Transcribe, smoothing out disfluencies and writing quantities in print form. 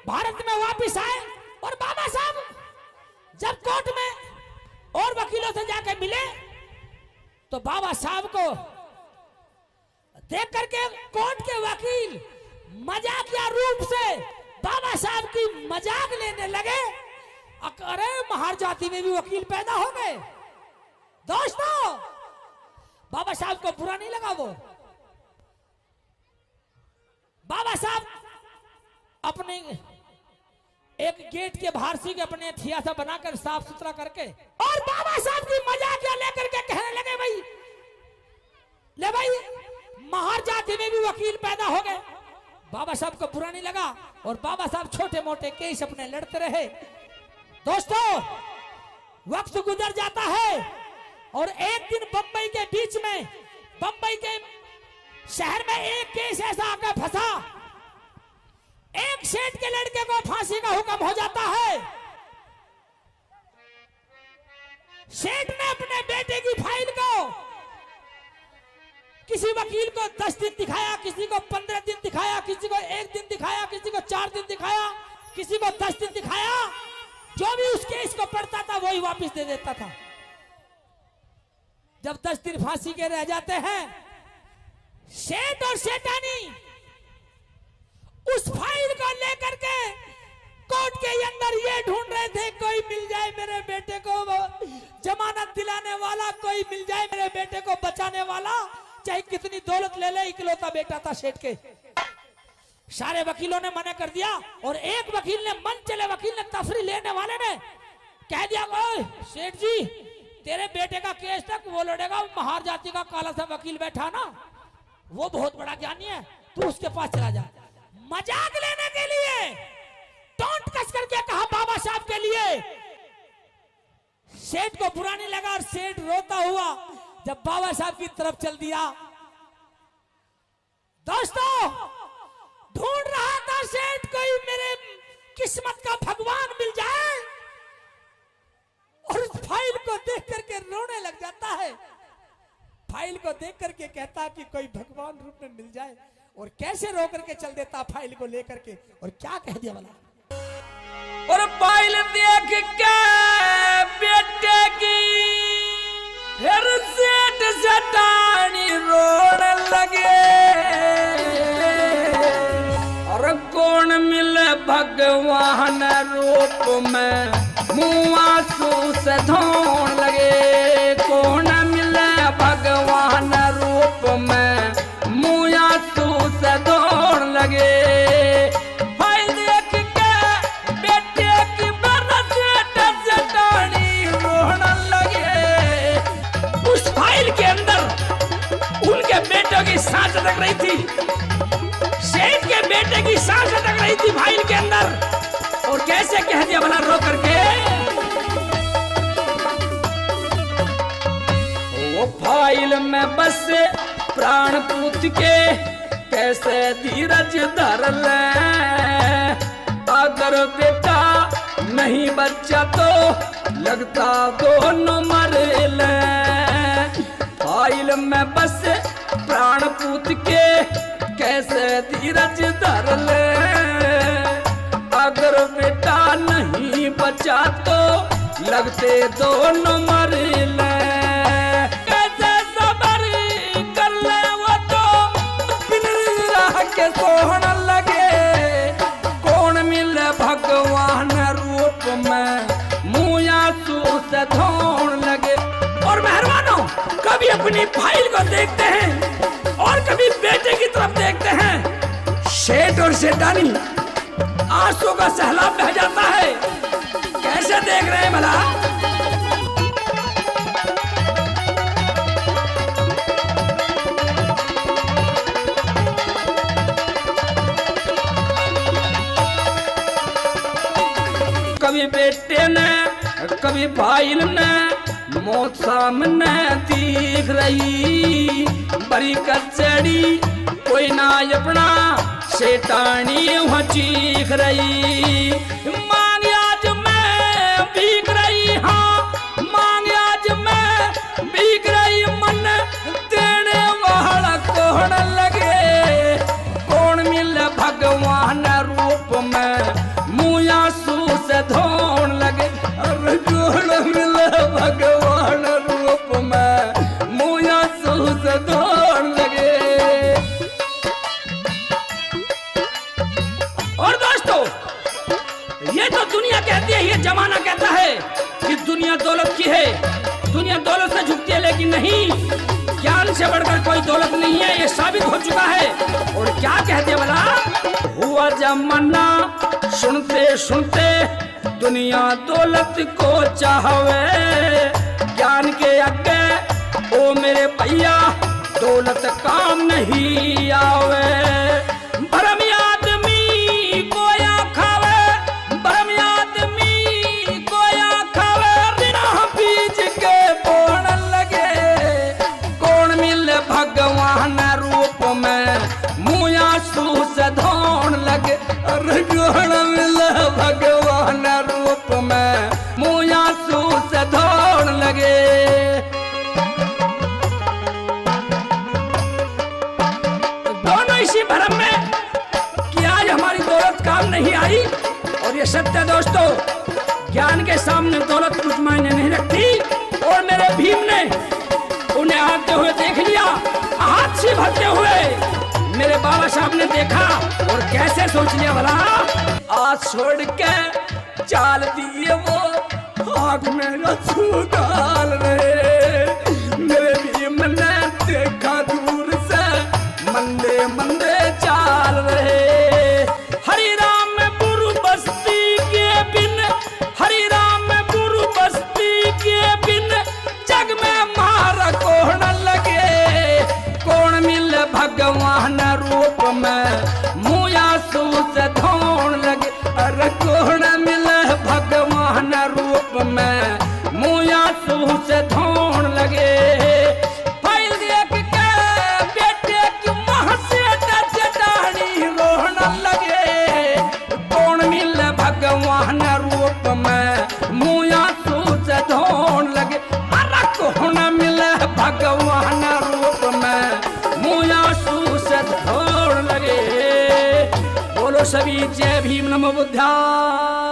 भारत में वापिस आए और बाबा साहब जब कोर्ट में और वकीलों से जाकर मिले तो बाबा साहब को देख करके कोर्ट के वकील मजाकिया रूप से बाबा साहब की मजाक लेने लगे। अरे महार जाति में भी वकील पैदा हो गए। दोस्तों, बाबा साहब को बुरा नहीं लगा वो। बाबा साहब अपने एक गेट के बाहर से अपने थियासा बनाकर साफ सुथरा करके और बाबा साहब की मजाक लेकर के कहने लगे, भाई ले भाई महार जाति में भी वकील पैदा हो गए। बाबा साहब को बुरा नहीं लगा और बाबा साहब छोटे मोटे केस अपने लड़ते रहे। दोस्तों, वक्त गुजर जाता है और एक दिन बंबई के बीच में, बंबई के शहर में एक केस ऐसा आकर फंसा। एक सेठ के लड़के को फांसी का हुक्म हो जाता है। सेठ ने अपने बेटे की फाइल को किसी वकील को 10 दिन दिखाया, किसी को 15 दिन दिखाया, किसी को 1 दिन दिखाया, किसी को 4 दिन दिखाया, किसी को 10 दिन दिखाया। जो भी उस केस को पढ़ता था वही वापस दे देता था। जब 10 दिन फांसी के रह जाते हैं, सेठ और सेठानी उस फाइल को लेकर के कोर्ट के अंदर ये ढूंढ रहे थे, कोई मिल जाए मेरे बेटे को जमानत दिलाने वाला, कोई मिल जाए मेरे बेटे को बचाने वाला, चाहे कितनी दौलत ले ले। इकलौता बेटा था सेठ के। सारे वकीलों ने मना कर दिया और एक वकील ने, मन चले वकील ने, तफरी लेने वाले ने कह दिया, ओए सेठ जी, तेरे बेटे का केस तक वो लड़ेगा, महार जाति का काला सा वकील बैठा ना, वो बहुत बड़ा ज्ञानी है, तू उसके पास चला जा। मजाक लेने के लिए टोंट कस करके कहा बाबा साहब के लिए। सेठ को बुरा नहीं लगा और सेठ रोता हुआ जब बाबा साहब की तरफ चल दिया। दोस्तों, ढूंढ रहा था सेठ, कोई मेरे किस्मत का भगवान मिल जाए, और उस फाइल को देख करके रोने लग जाता है। फाइल को देख करके कहता कि कोई भगवान रूप में मिल जाए, और कैसे रो करके चल देता फाइल को लेकर के। और क्या कह दिया वाला, और फाइल देख के बेटे की फिर सेठ सेठानी रोने लगे। और कौन मिले भगवान रूप में, मुँह आंसू से धोने लगे। कौन मिले भगवान रूप में, मुँह आंसू से धोने लगे। फाइल देख के बेटे की सेठ सेठानी रोने लगे। उस फाइल के अंदर उनके बेटों की सांस अटक रही थी, सेठ के बेटे की सांस अटक रही थी फाइल के अंदर। और कैसे कह दिया भला रो करके, वो फाइल में बस प्राण पूत के कैसे धीरज धर ले। अगर बेटा नहीं बच्चा तो लगता दोनों मर ले। फाइल में बस प्राण पूत के कैसे धीरज धर ले। अगर बेटा नहीं बचा तो लगते दोनों मर ले। कैसे सबर कर ले वो तो बिन राह के सोहन लगे। कौन मिले भगवान रूप में, मुँह आंसू से धोने लगे। और मेहरबानों, कभी अपनी फाइल को देखते हैं और कभी बेटे की तरफ देखते हैं, सेठ और सेठानी आंसू का सैलाब बह जाता है। कैसे देख रहे हैं भला, कभी बेटे ने कभी फाइल ने मौत सामने दिख रही। बड़ी कचड़ी कोई ना अपना सेठानी वहाँ चीख रही। मांग आज मैं भीग रही, हाँ मांग आज मैं भीग रही। मन देने वाला कौन लगे। कौन मिले भगवान रूप में, दुनिया दौलत की है, दुनिया दौलत से झुकती है, लेकिन नहीं, ज्ञान से बढ़कर कोई दौलत नहीं है, ये साबित हो चुका है। और क्या कहते भला, हुआ जमाना सुनते सुनते दुनिया दौलत को चाहवे, ज्ञान के आगे ओ मेरे भैया दौलत काम नहीं आवे। भरम आदमी गोया खावे, भरम आदमी गोया खावे, बिना बीज के बोन लगे। कौन मिले भगवान रूप में मुया सूस धोन लगे। अरे कौन मिले भगवान रूप में मुया सूस धोन लगे। इसी भरम में कि आज हमारी दौलत काम नहीं आई, और ये सत्य दोस्तों, ज्ञान के सामने दौलत कुछ मायने नहीं रखती। और मेरे भीम ने उन्हें आते हुए देख लिया, हाथ से भरते हुए मेरे बाबा साहब ने देखा, और कैसे सोच लिया भला, आज छोड़ के चाल दिए वो आग में रसू डाल रहे। मेरे भीम ने देखा दूर से मंदे मंदे चाल रहे। हरि राम गुरु बस्ती के बिन, हरि राम गुरु बस्ती के बिन, जग में मार कौन लगे। कौन मिल भगवान रूप में मुया सूस धोन लगे। अरे कौन मिल भगवान रूप में मुया सूस धोन लगे। भगवान रूप में मुया सूस धोन लगे। अरे कौन मिले भगवान रूप में मुया सूस धोन लगे। बोलो सभी जय भीम नमो बुद्धाय।